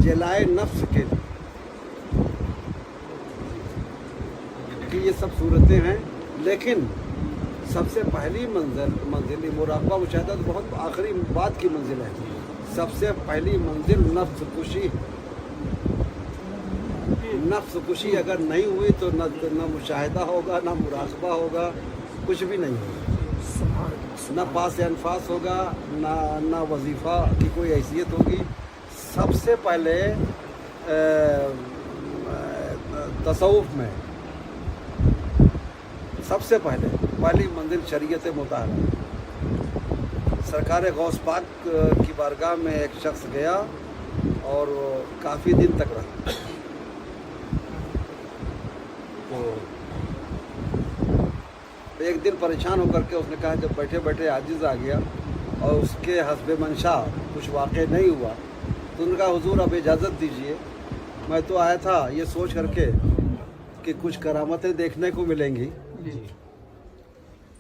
जलाए नफ्स के कि ये सब सूरतें हैं, लेकिन सबसे पहली मंजिल मुराक़बा मुशाहिदा तो बहुत आखिरी बात की मंजिल है। सबसे पहली मंजिल नफ्स कुशी। नफ्स कुशी अगर नहीं हुई तो न मुशाहिदा होगा, न मुराक़बा होगा, कुछ भी नहीं होगा। न पास अनफास होगा, ना वजीफ़ा की कोई हैसियत होगी। सबसे पहले तसव्वुफ़ में सबसे पहली मंजिल शरीयत मुताहरा। सरकार गौस पाक की बारगाह में एक शख्स गया और काफ़ी दिन तक रहा। तो एक दिन परेशान होकर के उसने कहा, जब बैठे बैठे आजिज़ आ गया और उसके हस्बे मंशा कुछ वाक़ नहीं हुआ, तो उन्होंने कहा, हुजूर अब इजाज़त दीजिए, मैं तो आया था ये सोच करके कि कुछ करामतें देखने को मिलेंगी।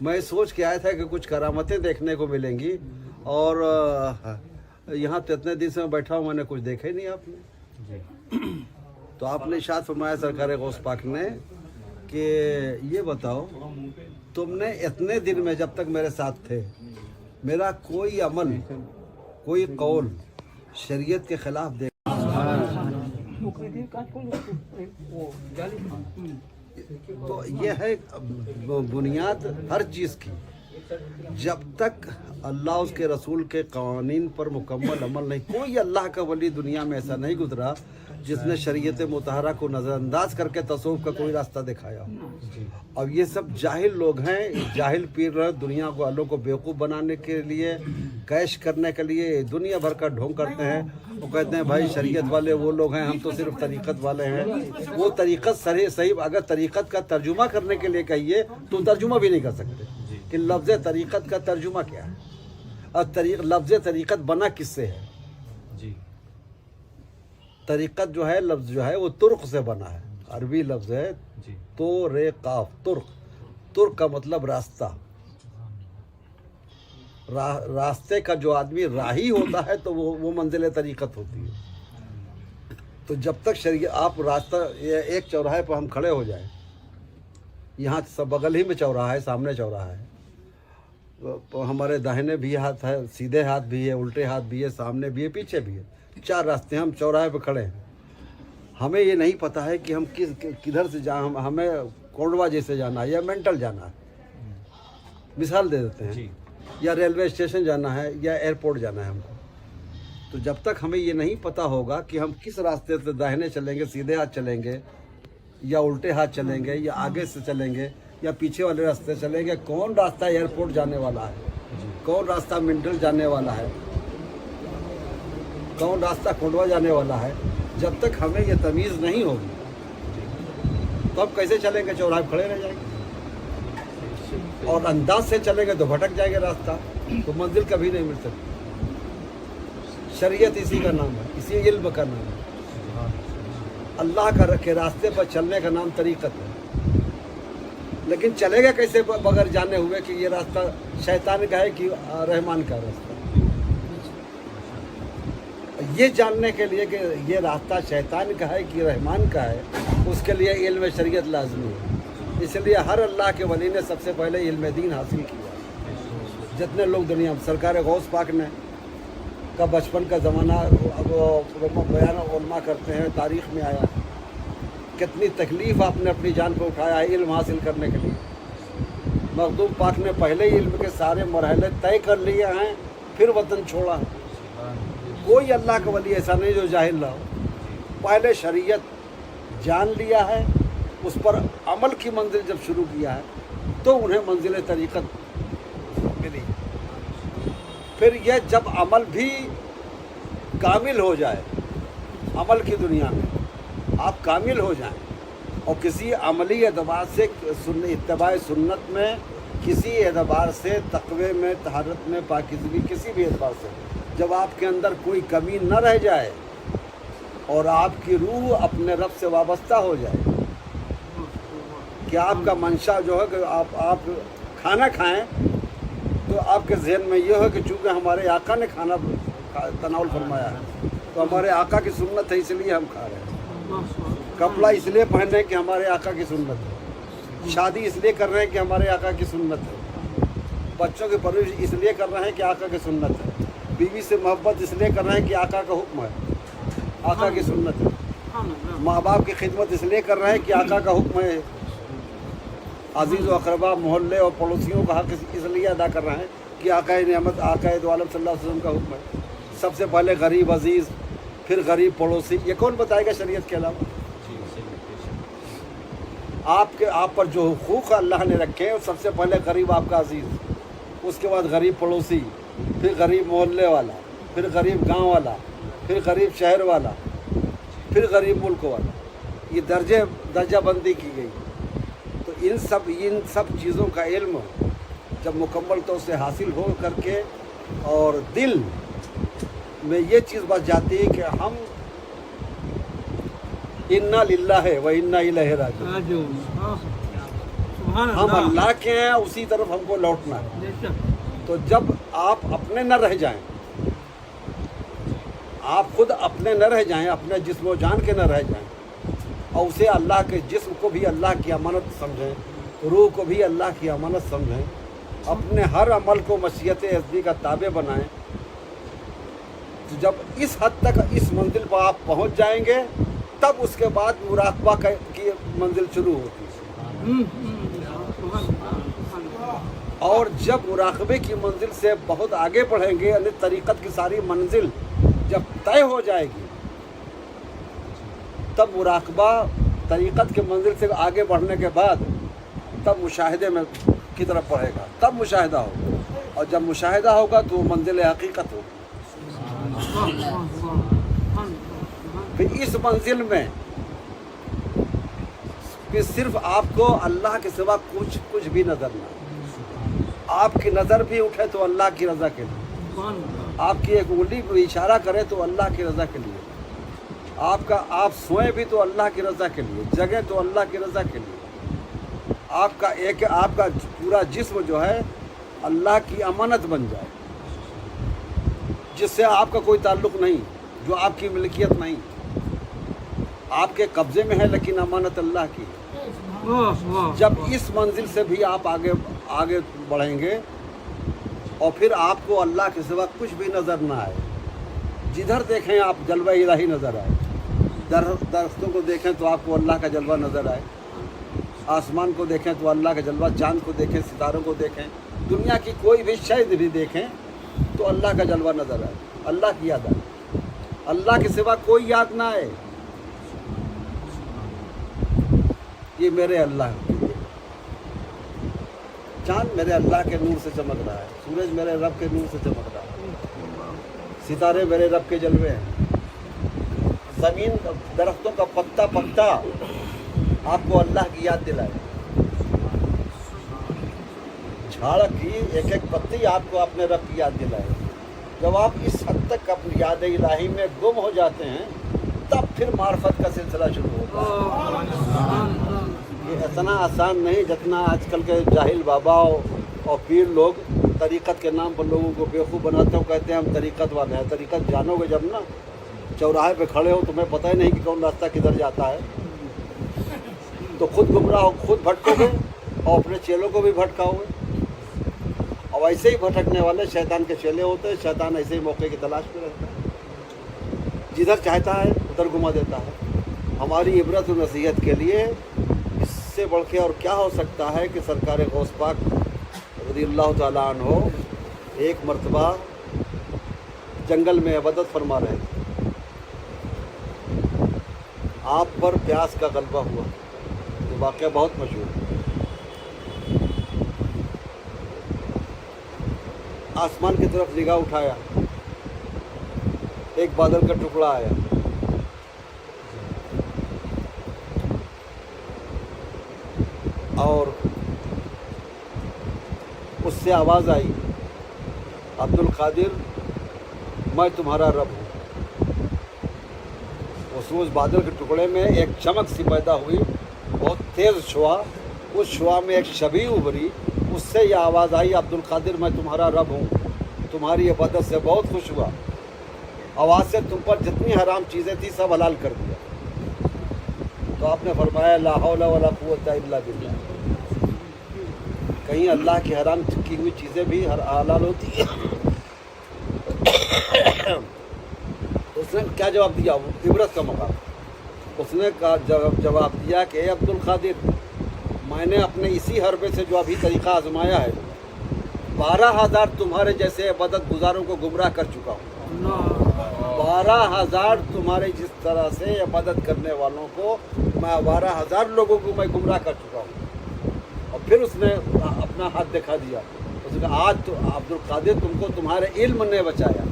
मैं सोच के आया था कि कुछ करामतें देखने को मिलेंगी, और यहाँ तो इतने दिन से मैं बैठा हूँ, मैंने कुछ देखा ही नहीं आपने। तो आपने इरशाद फरमाया सरकार गौस पाक ने कि ये बताओ, तुमने इतने दिन में जब तक मेरे साथ थे, मेरा कोई अमल, कोई कौल शरीयत के ख़िलाफ़ दे? तो ये है बुनियाद हर चीज़ की। जब तक अल्लाह उसके रसूल के क़वानीन पर मुकम्मल अमल नहीं, कोई अल्लाह का वली दुनिया में ऐसा नहीं गुजरा जिसने शरीयत मुतहरा को नज़रअंदाज करके तसव्वुफ़ का कोई रास्ता दिखाया। अब ये सब जाहिल लोग हैं, जाहिल पीर दुनिया को अल्लाह को बेवकूफ़ बनाने के लिए, कैश करने के लिए दुनिया भर का ढोंग करते हैं। वो कहते हैं भाई शरीयत वाले वो लोग हैं, हम तो सिर्फ तरीक़त वाले हैं। वो तरीक़त सही अगर तरीक़त का तर्जुमा करने के लिए कहिए तो तर्जुमा भी नहीं कर सकते कि लफ्ज़ तरीक़त का तर्जुमा क्या है, और लफ्ज़ तरीक़त बना किससे है। तरीक़त जो है, लफ्ज़ जो है वो तुर्क से बना है, अरबी लफ्ज़ है तो रे काफ तुर्क का मतलब रास्ता। रास्ते का जो आदमी राही होता है तो वो मंजिल तरीक़त होती है। तो जब तक शरीयत आप रास्ता, एक चौराहे पर हम खड़े हो जाए, यहाँ सब बगल ही में चौराहा है, सामने चौराहा है, तो हमारे दाहिने भी हाथ है, सीधे हाथ भी है, उल्टे हाथ भी है, सामने भी है, पीछे भी है, 4 रास्ते। हम चौराहे पर खड़े हैं, हमें ये नहीं पता है कि हम किधर से हमें कोंडवा जैसे जाना है या मेंटल जाना है, मिसाल दे देते हैं, या रेलवे स्टेशन जाना है या एयरपोर्ट जाना है हमको। तो जब तक हमें ये नहीं पता होगा कि हम किस रास्ते से दाहिने चलेंगे, सीधे हाथ चलेंगे, या उल्टे हाथ चलेंगे, या आगे से चलेंगे, या पीछे वाले रास्ते चलेंगे, कौन रास्ता एयरपोर्ट जाने वाला है, कौन रास्ता मेंटल जाने वाला है, कौन रास्ता कोंडवा जाने वाला है, जब तक हमें ये तमीज़ नहीं होगी तो अब कैसे चलेंगे? चौराहे खड़े रह जाएंगे, और अंदाज से चलेंगे तो भटक जाएंगे रास्ता, तो मंजिल कभी नहीं मिल सकती। शरीयत इसी का नाम है, इसी इल्म का नाम है। अल्लाह का के रास्ते पर चलने का नाम तरीक़त है। लेकिन चलेगा कैसे बगैर जाने हुए कि ये रास्ता शैतान का है कि रहमान का रास्ता? ये जानने के लिए कि ये रास्ता शैतान का है कि रहमान का है, उसके लिए इल्म शरीयत लाजमी है। इसलिए हर अल्लाह के वली ने सबसे पहले इल्म दीन हासिल किया। जितने लोग दुनिया में, सरकार गौस पाक ने का बचपन का ज़माना अब बयान उलमा करते हैं, तारीख़ में आया कितनी तकलीफ़ आपने अपनी जान पर उठाया है इल्म हासिल करने के लिए। मखदूम पाक ने पहले ही इल्म के सारे मरहले तय कर लिए हैं, फिर वतन छोड़ा है। कोई अल्लाह का वली ऐसा नहीं जो जाहिल रहा हो। पहले शरीयत जान लिया है, उस पर अमल की मंजिल जब शुरू किया है तो उन्हें मंजिल तरीक़त मिली। फिर यह जब अमल भी कामिल हो जाए, अमल की दुनिया में आप कामिल हो जाएं, और किसी अमली एतबार से इत्तबा सुन्नत में, किसी एतबार से तक़वे में, तहारत में, पाकीज़गी, किसी भी एतबार से जब आपके अंदर कोई कमी न रह जाए और आपकी रूह अपने रब से वाबस्ता हो जाए, कि आपका मंशा जो है कि आप खाना खाएं तो आपके जहन में यह है कि चूँकि हमारे आका ने खाना तनाउल फरमाया है तो हमारे आका की सुन्नत है इसलिए हम खा रहे हैं। कपड़ा इसलिए पहन रहे हैं कि हमारे आका की सुन्नत है। शादी इसलिए कर रहे हैं कि हमारे आका की सुन्नत है। बच्चों की परवरिश इसलिए कर रहे हैं कि आका की सुन्नत है। बीवी से मोहब्बत इसलिए कर रहे हैं कि आका का हुक्म है, आका की सुन्नत है। माँ बाप की खिदमत इसलिए कर रहे हैं कि आका का हुक्म है। अजीज़ व अक़रबा, मोहल्ले और पड़ोसियों का हक़ इसलिए अदा कर रहे हैं कि आका नेमत, आका दो आलम सल्लल्लाहु अलैहि वसल्लम का हुक्म है। सबसे पहले गरीब अजीज़, फिर गरीब पड़ोसी। ये कौन बताएगा शरीयत के अलावा? आप पर जो हुकूक़ अल्लाह ने रखे हैं, सबसे पहले गरीब आपका अजीज़, उसके बाद गरीब पड़ोसी, फिर गरीब मोहल्ले वाला, फिर गरीब गांव वाला, फिर गरीब शहर वाला, फिर गरीब मुल्क वाला। ये दर्जा बंदी की गई। तो इन सब चीज़ों का इल्म जब मुकम्मल तो उसे हासिल हो करके और दिल में ये चीज़ बस जाती है कि हम इन्ना लिल्लाहि व इन्ना इलैहि राजिऊन, हम अल्लाह के हैं, उसी तरफ हमको लौटना है। तो जब आप अपने न रह जाएं, आप खुद अपने न रह जाएं, अपने जिस्म व जान के न रह जाएं, और उसे अल्लाह के जिस्म को भी अल्लाह की अमानत समझें, रूह को भी अल्लाह की अमानत समझें, अपने हर अमल को मशीयत हस्बी का ताबे बनाएं, तो जब इस हद तक इस मंजिल पर आप पहुंच जाएंगे, तब उसके बाद मुराकबा की मंजिल शुरू होती है। और जब मुराकबे की मंजिल से बहुत आगे बढ़ेंगे, यानी तरीक़त की सारी मंजिल जब तय हो जाएगी, तब मुराकबा तरीक़त के मंजिल से आगे बढ़ने के बाद तब मुशाहिदे में की तरफ बढ़ेगा, तब मुशाहिदा होगा। और जब मुशाहिदा होगा तो मंजिल हकीकत होगी। फिर इस मंजिल में फिर सिर्फ आपको अल्लाह के सिवा कुछ भी नज़र ना आए। आपकी नज़र भी उठे तो अल्लाह की रज़ा के लिए, आपकी एक उंगली को इशारा करे तो अल्लाह की रज़ा के लिए, आप सोए भी तो अल्लाह की रज़ा के लिए, जगह तो अल्लाह की रज़ा के लिए, आपका पूरा जिस्म जो है अल्लाह की अमानत बन जाए, जिससे आपका कोई ताल्लुक़ नहीं, जो आपकी मिल्कियत नहीं, आपके कब्ज़े में है, लेकिन अमानत अल्लाह की है। जब इस मंजिल से भी आप आगे बढ़ेंगे और फिर आपको अल्लाह के सिवा कुछ भी नज़र ना आए, जिधर देखें आप जलवा इलाही नज़र आए, दरख्तों को देखें तो आपको अल्लाह का जलवा नज़र आए, आसमान को देखें तो अल्लाह का जलवा, चाँद को देखें, सितारों को देखें, दुनिया की कोई भी शय भी देखें तो अल्लाह का जलवा नज़र आए, अल्लाह की याद आए, अल्लाह के सिवा कोई याद ना आए। ये मेरे अल्लाह, चाँद मेरे अल्लाह के नूर से चमक रहा है, सूरज मेरे रब के नूर से चमक रहा है, सितारे मेरे रब के जलवे हैं, ज़मीन दरख्तों का पत्ता आपको अल्लाह की याद दिलाए, झाड़ की एक एक पत्ती आपको अपने रब की याद दिलाए। जब आप इस हद तक अपनी याद इलाही में गुम हो जाते हैं, तब फिर मार्फत का सिलसिला शुरू होता है। ये इतना आसान नहीं जितना आजकल के जाहिल बाबा और पीर लोग तरीक़त के नाम पर लोगों को बेवकूफ़ बनाते हो, कहते हैं हम तरीक़त वाले हैं। तरीक़त जानोगे जब ना, चौराहे पे खड़े हो, तुम्हें पता ही नहीं कि कौन रास्ता किधर जाता है, तो खुद गुमराह हो, खुद भटकोगे और अपने चेलों को भी भटकाओगे। और ऐसे ही भटकने वाले शैतान के चेले होते हैं। शैतान ऐसे ही मौके की तलाश में रहता है, जिधर चाहता है उधर घुमा देता है। हमारी इबरत और नसीहत के लिए इससे बढ़ के और क्या हो सकता है कि सरकार गौस पाक रज़ियल्लाहु ताला अन्हो एक मरतबा जंगल में इबादत फरमा रहे थे, आप पर प्यास का गलबा हुआ। ये वाक़या बहुत मशहूर है। आसमान की तरफ निगाह उठाया, एक बादल का टुकड़ा आया, और उससे आवाज़ आई, अब्दुल कादिर मैं तुम्हारा रब हूँ। उस बादल के टुकड़े में एक चमक सी पैदा हुई, बहुत तेज़ शुआ, उस शुआ में एक शबी उभरी, उससे यह आवाज़ आई, अब्दुल कादिर मैं तुम्हारा रब हूँ, तुम्हारी इबादत से बहुत खुश हुआ। आवाज़ से तुम पर जितनी हराम चीज़ें थी सब हलाल कर दिया। तो आपने फरमाया ला हौला वला कुव्वता इल्ला बिल्लाह। कहीं अल्लाह की हराम की हुई चीज़ें भी हलाल होती है। उसने क्या जवाब दिया, वो इबरत का मकाम। उसने जवाब दिया कि अब्दुल कादिर, मैंने अपने इसी हरबे से जो अभी तरीक़ा आजमाया है 12,000 तुम्हारे जैसे इबादत गुजारों को गुमराह कर चुका हूँ। 12,000 तुम्हारे जिस तरह से इबादत करने वालों को मैं 12,000 लोगों को मैं गुमराह कर चुका हूँ। और फिर उसने अपना हाथ दिखा दिया। उसने कहा आज तो अब्दुल कादिर तुमको तुम्हारे इल्म ने बचाया।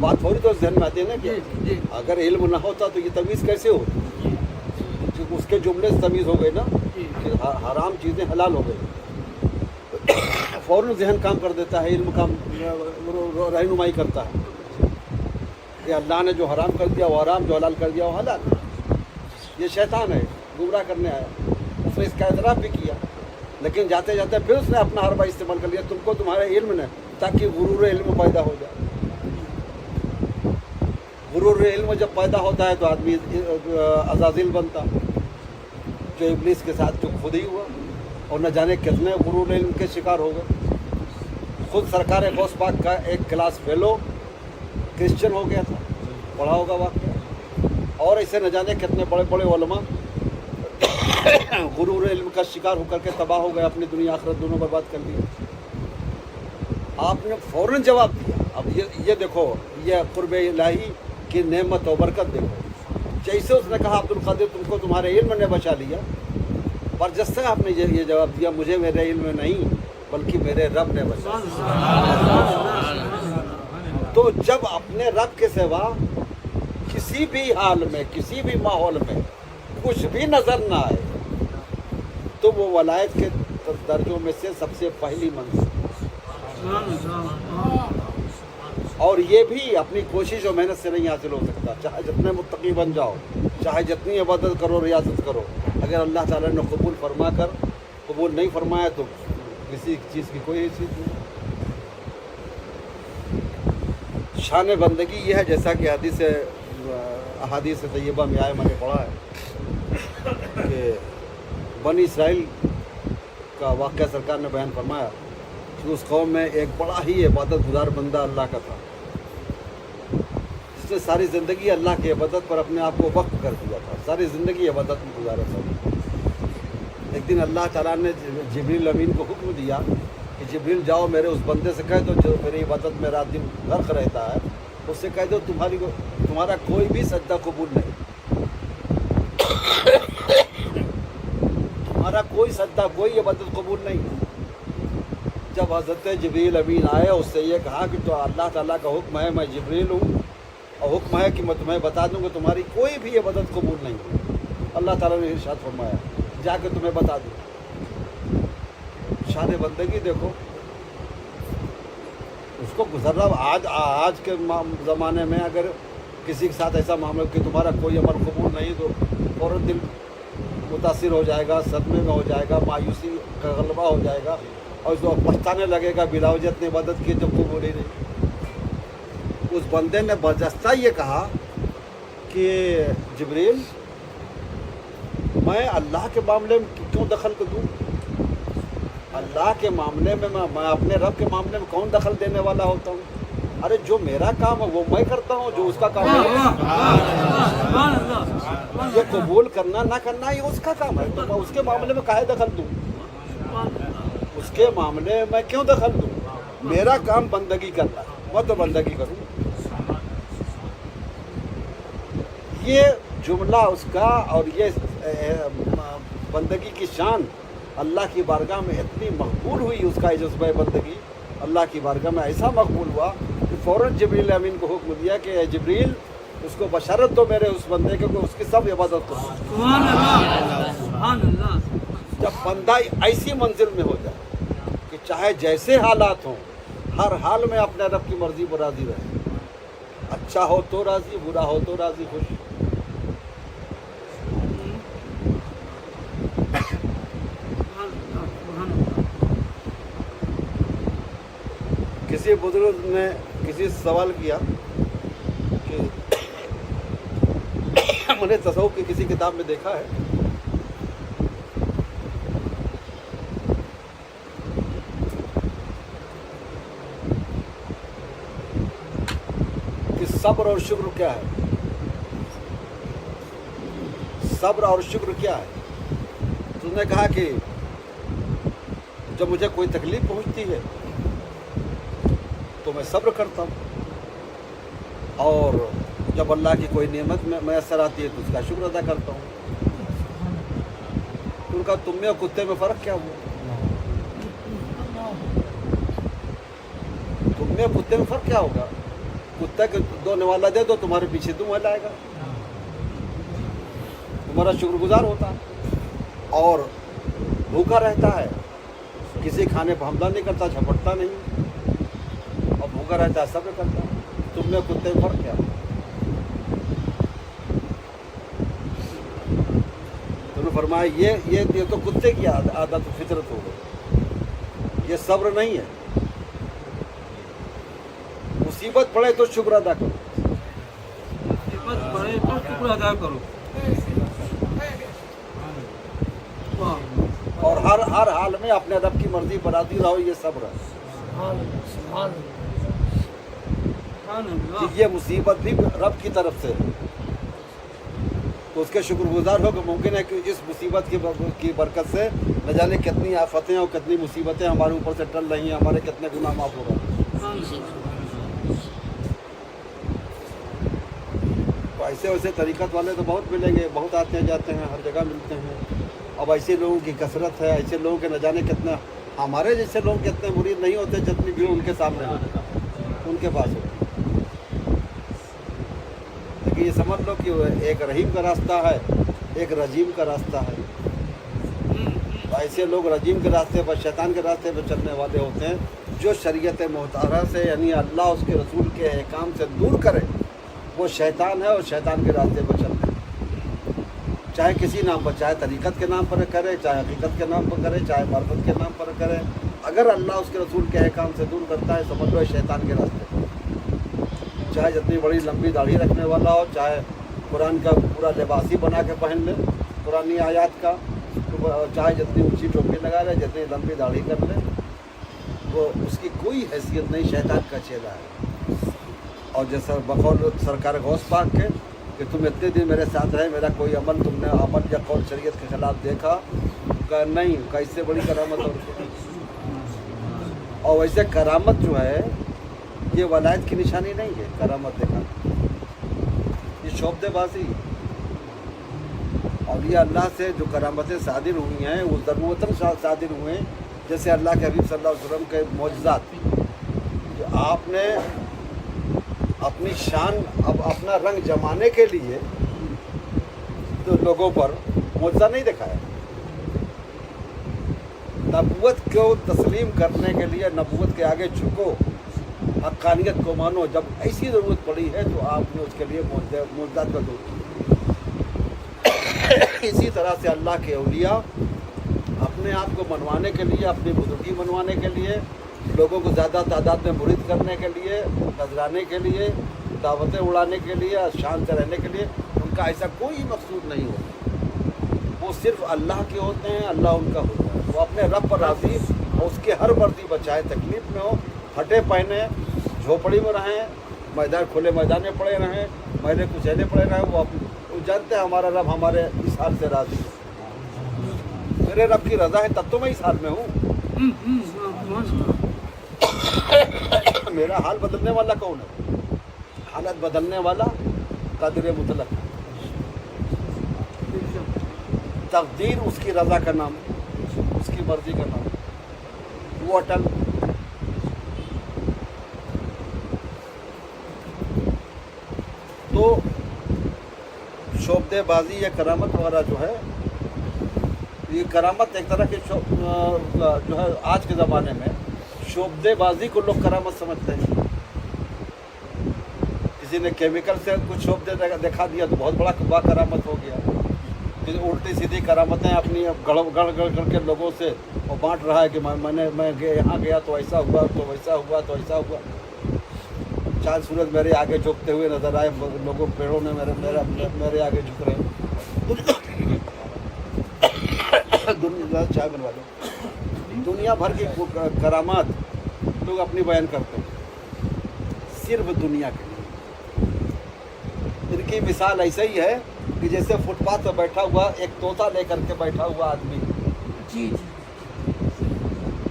बात थोड़ी तो ध्यान में आती है ना कि अगर इल्म ना होता तो ये तमीज़ कैसे होती। उसके जुमले से तमीज़ हो गई ना कि हराम चीज़ें हलाल हो गई। फ़ौरन ज़हन काम कर देता है, इल्म काम रहनुमाई करता है कि अल्लाह ने जो हराम कर दिया वो हराम, जो हलाल कर दिया वो हलाल। ये शैतान है, गुमराह करने आया। उसने इसका एतराफ़ भी किया, लेकिन जाते जाते फिर उसने अपना हरबा इस्तेमाल कर लिया तुमको तुम्हारे इल्म ने, ताकि गुरूर इल्म पैदा हो जाए। गुरूर इल्म जब पैदा होता है तो आदमी अज़ाज़िल बनता, जो इब्लीस के साथ जो खुद ही हुआ। और न जाने कितने गुरूर इल्म के शिकार हो गए। खुद सरकार गौस पाक का एक क्लास फेलो क्रिश्चियन हो गया था, पढ़ा होगा वाक़या। और ऐसे न जाने कितने बड़े बड़े उलमा गुरूर इल्म का शिकार होकर के तबाह हो गए, अपनी दुनिया आखिरत दोनों बर्बाद कर दी। आपने फ़ौरन जवाब दिया। अब ये देखो, ये कुर्ब इलाही की नेमत और बरकत देखो। जैसे उसने कहा अब्दुल कादिर तुमको तुम्हारे इल्म ने बचा लिया, पर जैसे आपने ये जवाब दिया मुझे मेरे इल्म नहीं बल्कि मेरे रब ने बचा। तो जब अपने रब के सिवा किसी भी हाल में, किसी भी माहौल में कुछ भी नज़र ना आए तो वो वलायत के दर्जों में से सबसे पहली मंजिल। और ये भी अपनी कोशिश और मेहनत से नहीं हासिल हो सकता। चाहे जितने मुत्तकी बन जाओ, चाहे जितनी इबादत करो, रियाजत करो, अगर अल्लाह ताला ने कबूल फरमा कर कबूल नहीं फरमाया तो किसी चीज़ की कोई चीज़ नहीं। शान बंदगी ये है, जैसा कि अहादीस तय्यबा में आया, मैंने पढ़ा है कि बनी इसराइल का वाक़या सरकार ने बयान फरमाया कि उस कौम में एक बड़ा ही इबादत गुजार बंदा अल्लाह का था, जिसने सारी ज़िंदगी अल्लाह की इबादत पर अपने आप को वक्फ कर दिया था, सारी ज़िंदगी इबादत में गुजारा था। एक दिन अल्लाह ताला ने जिब्रील अमीन को हुक्म दिया कि जिब्रील जाओ मेरे उस बंदे से कह दो जो मेरी इबादत में रात दिन गर्क रहता है, उससे कह दो तुम्हारा कोई भी सजदा कबूल नहीं, तुम्हारा कोई सजदा, कोई इबादत कबूल नहीं। जब हज़रत जिब्रील अमीन आए, उससे ये कहा कि तो अल्लाह ताला का हुक्म है, मैं जिब्रील हूँ और हुक्म है कि मैं तुम्हें बता दूँ कि तुम्हारी कोई भी इबादत कबूल नहीं है। अल्लाह ताला ने इरशाद फरमाया जाके तुम्हें बता दूँ। शान बंदगी देखो, उसको गुजरा। आज के ज़माने में अगर किसी के साथ ऐसा मामला कि तुम्हारा कोई अमल कबूल नहीं तो फ़ौरन दिल मुतासिर हो जाएगा, सदमे में हो जाएगा, मायूसी का गलबा हो जाएगा और उसको पछताने लगेगा बिलावजत ने इबादत की जब कबूल ही नहीं। उस बंदे ने बजस्ता ये कहा कि जिब्रील मैं अल्लाह के मामले में क्यों दखल को दूँ? अल्लाह के मामले में मैं अपने रब के मामले में कौन दखल देने वाला होता हूँ? अरे जो मेरा काम है वो मैं करता हूँ, जो उसका काम है ये कबूल करना ना करना ये उसका काम है, तो मैं उसके मामले में काहे दखल दूँ? उसके मामले में मैं क्यों दखल दूँ? मेरा काम बंदगी करना, मैं तो बंदगी करूँ। ये जुमला उसका और ये बंदगी की शान अल्लाह की बारगाह में इतनी मकबूल हुई, उसका जज्बा बंदगी अल्लाह की बारगाह में ऐसा मकबूल हुआ कि फ़ौरन जिब्रील अमीन को हुक्म दिया कि जिब्रील उसको बशरत दो मेरे उस बंदे को उसकी सब इबादत करो। जब बंदा ऐसी मंजिल में हो जाए कि चाहे जैसे हालात हों हर हाल में अपने रब की मर्ज़ी पर राज़ी रहे, अच्छा हो तो राज़ी, बुरा हो तो राज़ी, खुश। किसी बुजुर्ग ने किसी से सवाल किया कि मैंने तसव्वुफ की किसी किताब में देखा है कि सब्र और शुक्र क्या है, सब्र और शुक्र क्या है। तो उसने कहा कि जब मुझे कोई तकलीफ पहुंचती है तो मैं सब्र करता हूँ, और जब अल्लाह की कोई नेमत में मैसर आती है तो उसका शुक्र अदा करता हूँ। तो उनका तुम में और कुत्ते में फ़र्क क्या हुआ? तुम में और कुत्ते में फ़र्क क्या होगा? कुत्ते के दो निवाला दे दो, तुम्हारे पीछे दुआ लाएगा, तुम्हारा शुक्रगुजार होता है, और भूखा रहता है, किसी खाने पर हमला नहीं करता, झपटता नहीं, और भूखा रहता है, सब्र करता है। तुम में कुत्ते में फर्क क्या? तुमने फरमाया ये तो कुत्ते की आदत फितरत हो गई, ये सब्र नहीं है। मुसीबत पड़े तो शुक्र अदा करो, मुसीबत पड़े तो शुक्र अदा करो, और हर हाल में अपने रब की मर्जी बनाती रहो, ये सब्र है। कि ये मुसीबत भी रब की तरफ से है, तो उसके शुक्रगुजार हो कि मुमकिन है कि इस मुसीबत की बरकत से न जाने कितनी आफतें और कितनी मुसीबतें हमारे ऊपर से टल रही हैं, हमारे कितने गुनाह माफ़ हो रहे हैं। तो ऐसे वैसे तरीक़त वाले तो बहुत मिलेंगे, बहुत आते जाते हैं, हर जगह मिलते हैं। अब ऐसे लोगों की कसरत है, ऐसे लोगों के न जाने कितना, हमारे जैसे लोग कितने मुरीद नहीं होते जितनी भीड़ उनके सामने होती, उनके पास होती। लेकिन ये समझ लो कि एक रहीम का रास्ता है, एक रजीम का रास्ता है। तो ऐसे लोग रजीम के रास्ते पर, शैतान के रास्ते पर चलने वाले होते हैं, जो शरीयत मुहतारा से यानी अल्लाह उसके रसूल के अहकाम से दूर करे, वो शैतान है, और शैतान के रास्ते पर चल रहे। चाहे किसी नाम पर, चाहे तरीक़त के नाम पर करे, चाहे हकीकत के नाम पर करे, चाहे मार्फत के नाम पर करे, अगर अल्लाह उसके रसूल के अहकाम से दूर करता है, समझ लो शैतान के रास्ते पर। चाहे जितनी बड़ी लंबी दाढ़ी रखने वाला हो, चाहे कुरान का पूरा लिबास ही बना के पहन ले कुरानी आयात का, चाहे जितनी ऊंची टोपी लगा ले, जितनी लंबी दाढ़ी कर ले, वो उसकी कोई हैसियत नहीं, शैतान का चेला है। और जैसा बकौल सरकार गौस पाक के कि तुम इतने दिन मेरे साथ रहे, मेरा कोई अमल तुमने अमल या कौल शरीयत के खिलाफ देखा? का नहीं, कैसे बड़ी करामत। और वैसे करामत जो है ये वलायत की निशानी नहीं है, करामत देखा, ये शोबदेबाजी। और ये अल्लाह से जो करामतें सादिर हुई हैं वो ज़रूरतन सादिर हुए हैं, जैसे अल्लाह के हबीब सल्लल्लाहु अलैहि वसल्लम के मौजज़ात, जो आपने अपनी शान अब अपना रंग जमाने के लिए तो लोगों पर मौजज़ा नहीं दिखाया। नबूवत को तस्लीम करने के लिए, नबूवत के आगे झुको, हक़ानियत को मानो, जब ऐसी ज़रूरत पड़ी है तो आपने उसके लिए मौजज़ात का दूर किया। इसी तरह से अल्लाह के औलिया अपने आप को मनवाने के लिए, अपनी बुजुर्गी मनवाने के लिए, लोगों को ज़्यादा तादाद में मुरीद करने के लिए, नजराने के लिए, दावतें उड़ाने के लिए, शान से रहने के लिए, उनका ऐसा कोई मकसूद नहीं होता। वो सिर्फ अल्लाह के होते हैं, अल्लाह उनका होता है। वो अपने रब पर राज़ी और उसके हर मर्जी बचाए, तकलीफ़ में हो, फटे पहने, झोपड़ी में रहें, मैदान खुले मैदान में पड़े रहें, मैले कुचैले पड़े रहें, वो जानते हैं हमारा रब हमारे इस हाल से राज़ी है। मेरे रब की रज़ा है तब तो मैं इस हाल में हूँ। मेरा हाल बदलने वाला कौन है? हालत बदलने वाला क़ादिर मुतलक। तकदीर उसकी रज़ा का नाम, उसकी मर्ज़ी का नाम, वो अटल। तो शोबदेबाजी या करामत वाला जो है, ये करामत एक तरह की जो है आज के ज़माने में शोबदेबाजी को लोग करामत समझते हैं। किसी ने केमिकल से कुछ शोबदे दिखा दिया तो बहुत बड़ा करामत हो गया। किसी उल्टी सीधी करामतें अपनी गढ़ के लोगों से और बांट रहा है कि मैं यहाँ गया तो ऐसा हुआ तो वैसा हुआ तो ऐसा हुआ। चांद सूरज मेरे आगे झुकते हुए नजर आए, लोगों पेड़ों ने मेरे आगे झुक रहे हैं। दुनिया चाय बनवा दो। दुनिया भर की करामात लोग अपनी बयान करते हैं सिर्फ दुनिया के लिए। इनकी मिसाल ऐसा ही है कि जैसे फुटपाथ पर बैठा हुआ एक तोता लेकर के बैठा हुआ आदमी, जी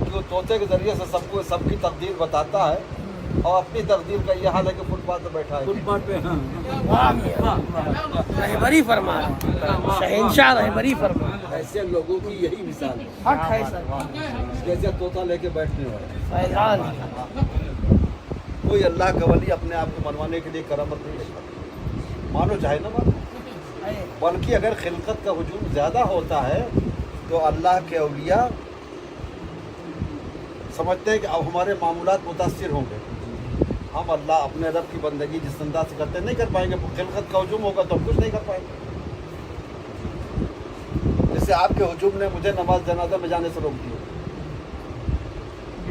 कि वो तोते के जरिए से सबको सबकी तकदीर बताता है, और अपनी तकदीर का यह हाल है कि फुटपाथ पर बैठा है। फुटपाथ पे हाँ रहबरी फरमा, शहंशाह रहबरी फरमा। ऐसे लोगों की यही मिसाल है, हक है सर, जैसे तोता लेके बैठने वाले। फैजान कोई अल्लाह का वली अपने आप को मनवाने के लिए करामत नहीं दिखाता, मानो चाहे ना मानो। बल्कि अगर खिलकत का हुजूम ज़्यादा होता है तो अल्लाह के औलिया समझते हैं कि अब हमारे मामूलात मुतासिर होंगे, हम अल्लाह अपने रब की बंदगी जिस अंदाज से करते नहीं कर पाएंगे। खिलकत का हुजूम होगा तो हम कुछ नहीं कर पाएंगे। जैसे आपके हुजूम ने मुझे नमाज जनाजा में जाने से रोक दिया,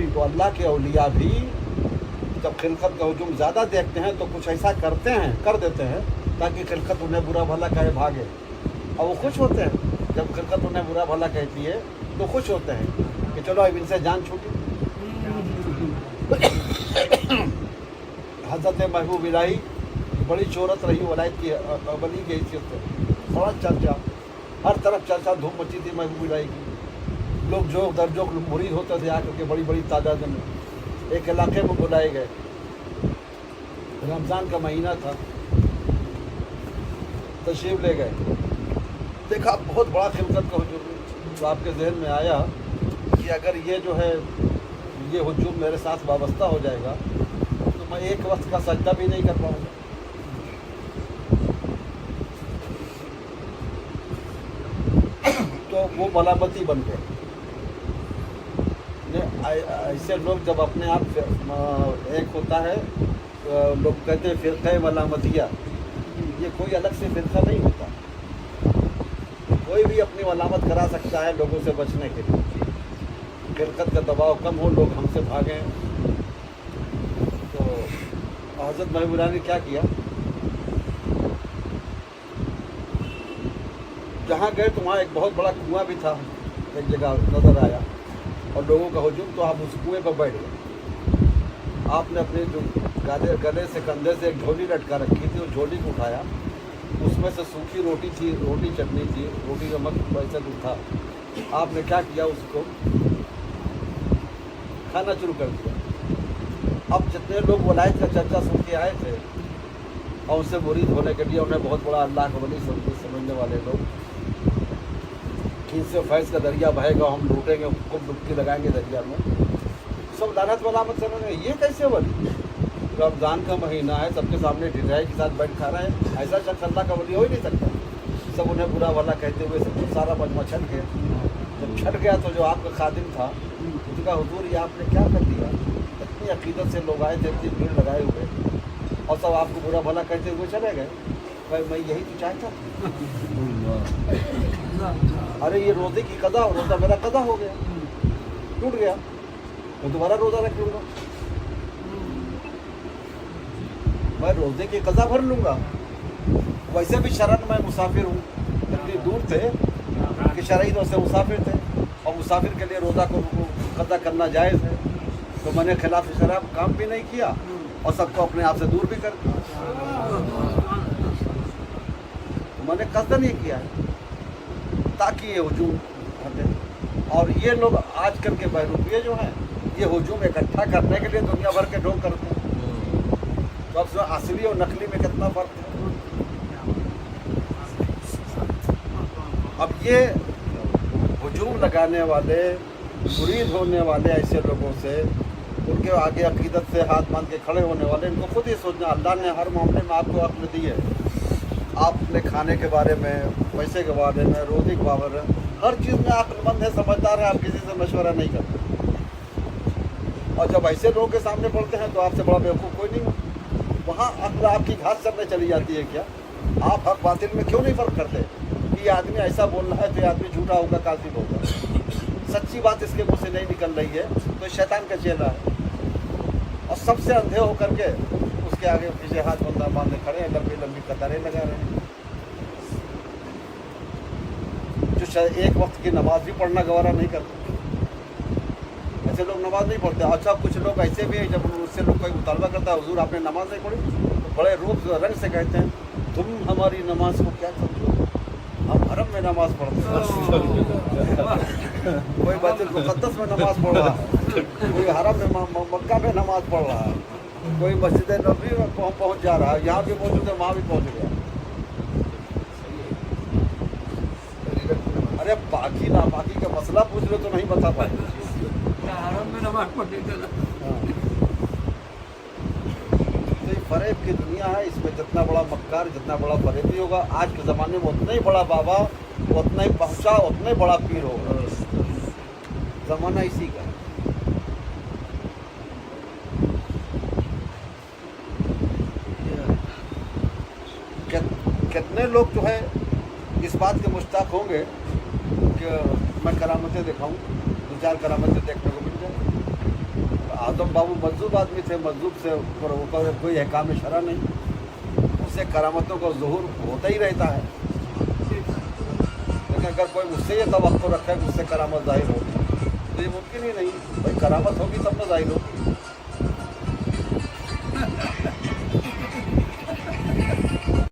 तो अल्लाह के औलिया भी जब खिलकत का हुजूम ज़्यादा देखते हैं तो कुछ ऐसा करते हैं, कर देते हैं ताकि खिलकत उन्हें बुरा भला कहे भागे, और वो खुश होते हैं। जब खिलकत उन्हें बुरा भला कहती है तो खुश होते हैं कि चलो अब इनसे जान छूटी। हज़रत महबूब इलाही बड़ी शोहरत रही वलायत की, वली की हैसियत से, बड़ा चर्चा, हर तरफ चर्चा धूम मची थी महबूब इलाही की। लोग जो दर्जों मुरीद होते थे आकर के बड़ी बड़ी तादाद में एक इलाके में बुलाए गए। रमज़ान का महीना था, तशरीफ़ ले गए, देखा बहुत बड़ा खिलकत का हुजूम। तो आपके जहन में आया कि अगर ये जो है ये हुजूम मेरे साथ वाबस्ता हो जाएगा तो मैं एक वक्त का सजदा भी नहीं कर पाऊँगा। तो वो मलामती बन गए। ऐसे लोग जब अपने आप एक होता है, लोग कहते हैं फ़िरक़े मलामतिया, ये कोई अलग से फ़िरक़ा नहीं होता, कोई भी अपनी मलामत करा सकता है लोगों से बचने के लिए। फ़िरक़त का दबाव कम हो, लोग हमसे भागें। तो हज़रत महबूब ने क्या किया, जहाँ गए तो वहाँ एक बहुत बड़ा कुआं भी था, एक जगह नज़र आया और लोगों का हुजूम, तो आप उस कुएं पर बैठ गए। आपने अपने जो गले से कंधे से एक झोली लटका रखी थी, उस झोली को उठाया, उसमें से सूखी रोटी थी, रोटी चटनी थी, रोटी नमक वैसा कुछ था। आपने क्या किया, उसको खाना शुरू कर दिया। अब जितने लोग वलायत का चर्चा सुन के आए थे और उससे मुरीद होने के लिए, उन्हें बहुत बड़ा अल्लाह का वली समझने वाले लोग, खींच से फैज़ का दरिया बहेगा, हम लूटेंगे, खूब डुबकी लगाएंगे दरिया में, सब लानत मलामत से ये कैसे वली? रमज़ान का महीना है, सबके सामने ढिलाई के साथ बैठ खा रहे हैं, ऐसा शख्स अल्लाह का वली हो ही नहीं सकता। सब उन्हें बुरा भला कहते हुए सब सारा मजमा छट गया। जब छट गया तो जो आपका खादिम था उसका हुजूर ये आपने क्या कर दिया? इतनी अकीदत से लोग आए थे, इतनी भीड़ लगाए हुए, और सब आपको बुरा भला कहते हुए चले गए। भाई मैं यही तो चाहता था। अरे ये रोज़े की कदा, रोज़ा मेरा कदा हो गया, टूट गया, मैं दोबारा रोज़ा रख लूँगा, मैं रोज़े की कज़ा भर लूँगा। वैसे भी शरण में मुसाफिर हूँ, इतनी दूर थे कि शरई से मुसाफिर थे, और मुसाफिर के लिए रोज़ा को कज़ा करना जायज़ है, तो मैंने खिलाफ शराब काम भी नहीं किया और सबको अपने आप से दूर भी कर दिया। तो मैंने कज़ा नहीं किया है ताकि ये हुजूम हटे। और ये लोग आजकल के बहरूपिये जो हैं, ये हुजूम इकट्ठा करने के लिए दुनिया भर के ढोंग करते हैं। तो अब असली और नकली में कितना फ़र्क है। अब ये हुजूम लगाने वाले, मुरीद होने वाले ऐसे लोगों से, उनके आगे अकीदत से हाथ बांध के खड़े होने वाले, इनको खुद ही सोचना, अल्लाह ने हर मामले में आपको अक्ल दी है। आप अपने खाने के बारे में, पैसे के बारे में, रोज़ी के बारे में, हर चीज़ में अक्लमंद है, समझदार है, आप किसी से मशवरा नहीं करते। और जब ऐसे लोगों के सामने पड़ते हैं तो आपसे बड़ा बेवकूफ़ कोई नहीं। वहाँ अक्ल आपकी घास चलने चली जाती है क्या? आप हक बातिल में क्यों नहीं फ़र्क करते कि ये आदमी ऐसा बोल रहा है तो ये आदमी झूठा होगा, काज़िब होगा? सच्ची बात इसके मुंह से नहीं निकल रही है तो ये शैतान का चेला है। और सबसे अंधे होकर के उसके आगे पीछे हाथ बंदा बांधे खड़े हैं, लंबी लंबी कतारें लगा रहे हैं। जो शायद एक वक्त की नमाज भी पढ़ना गवारा नहीं करते, ऐसे लोग नमाज नहीं पढ़ते। अच्छा कुछ लोग ऐसे भी हैं, जब उससे लोग कोई मुतालबा करता है हुजूर आपने नमाज नहीं पढ़ी, तो बड़े रूप रंग से कहते हैं तुम हमारी नमाज को क्या समझो, हम हरम में नमाज पढ़ते हैं। कोई बैतुल मुक़द्दस में नमाज पढ़ रहा है, कोई हरम में मक्का में नमाज पढ़ रहा है, कोई मस्जिद नबी में पहुंच जा रहा है, यहाँ भी मौजूद है वहाँ भी पहुंच गया। अरे बाकी ना बाकी का मसला पूछ लो तो नहीं बता पाए। हरम में नमाज पढ़ने का तो ये फरेब की दुनिया है, इसमें जितना बड़ा मक्कार जितना बड़ा फरेबी होगा आज के ज़माने में उतना ही बड़ा बाबा, उतना ही पहुँचा, उतना ही बड़ा पीर होगा। ज़माना इसी का है। कितने लोग जो है इस बात के मुश्ताक होंगे कि मैं करामतें दिखाऊं, 2-4 करामतें देखने को मिल जाए। आदम बाबू मजदूब आदमी थे, मजदूब से ऊपर कोई अहकाम शरा नहीं, उससे करामतों का ज़ुहूर होता ही रहता है। लेकिन अगर कोई मुझसे ये तवक्को रखा है कि मुझसे करामत ज़ाहिर होगी तो ये मुमकिन ही नहीं। भाई करामत होगी तब तो ज़ाहिर होगी।